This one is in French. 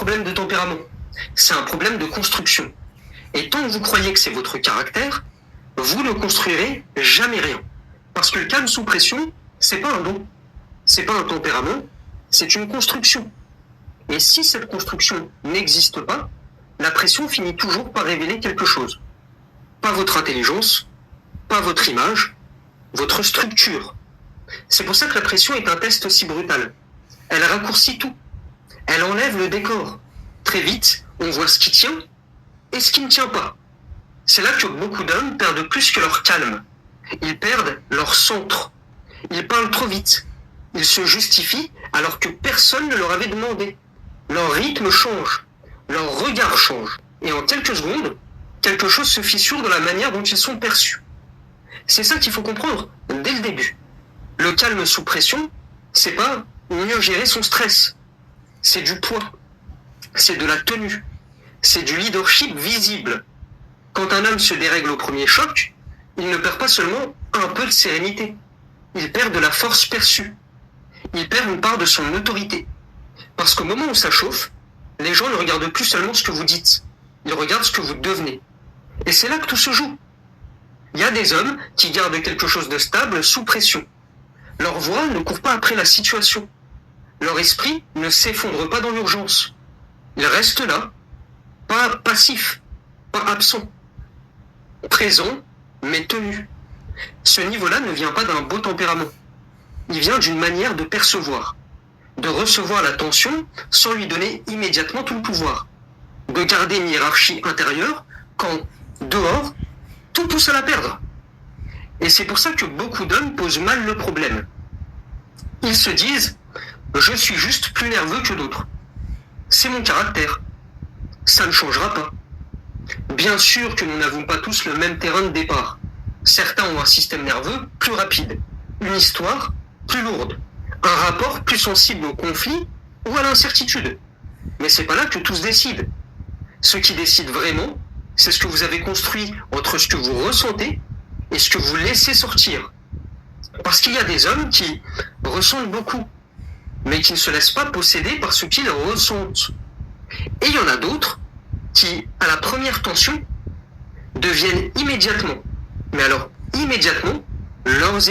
problème de tempérament, c'est un problème de construction. Et tant que vous croyez que c'est votre caractère, vous ne construirez jamais rien. Parce que le calme sous pression, c'est pas un don, c'est pas un tempérament, c'est une construction. Et si cette construction n'existe pas, la pression finit toujours par révéler quelque chose. Pas votre intelligence, pas votre image, votre structure. C'est pour ça que la pression est un test si brutal. Elle raccourcit tout. Elle enlève le décor. Très vite, on voit ce qui tient et ce qui ne tient pas. C'est là que beaucoup d'hommes perdent plus que leur calme. Ils perdent leur centre. Ils parlent trop vite. Ils se justifient alors que personne ne leur avait demandé. Leur rythme change. Leur regard change. Et en quelques secondes, quelque chose se fissure dans la manière dont ils sont perçus. C'est ça qu'il faut comprendre dès le début. Le calme sous pression, c'est pas mieux gérer son stress. C'est du poids. C'est de la tenue. C'est du leadership visible. Quand un homme se dérègle au premier choc, il ne perd pas seulement un peu de sérénité. Il perd de la force perçue. Il perd une part de son autorité. Parce qu'au moment où ça chauffe, les gens ne regardent plus seulement ce que vous dites. Ils regardent ce que vous devenez. Et c'est là que tout se joue. Il y a des hommes qui gardent quelque chose de stable sous pression. Leur voix ne court pas après la situation. Leur esprit ne s'effondre pas dans l'urgence. Ils restent là, pas passifs, pas absents. Présents, mais tenus. Ce niveau-là ne vient pas d'un beau tempérament. Il vient d'une manière de percevoir, de recevoir la tension sans lui donner immédiatement tout le pouvoir, de garder une hiérarchie intérieure quand, dehors, tout pousse à la perdre. Et c'est pour ça que beaucoup d'hommes posent mal le problème. Ils se disent « je suis juste plus nerveux que d'autres. C'est mon caractère. Ça ne changera pas. » Bien sûr que nous n'avons pas tous le même terrain de départ. Certains ont un système nerveux plus rapide, une histoire plus lourde, un rapport plus sensible au conflit ou à l'incertitude. Mais c'est pas là que tout se décide. Ce qui décide vraiment, c'est ce que vous avez construit entre ce que vous ressentez et ce que vous laissez sortir. Parce qu'il y a des hommes qui ressentent beaucoup, mais qui ne se laissent pas posséder par ce qu'ils ressentent. Et il y en a d'autres qui, à la première tension, deviennent immédiatement, mais alors immédiatement, leurs émotions.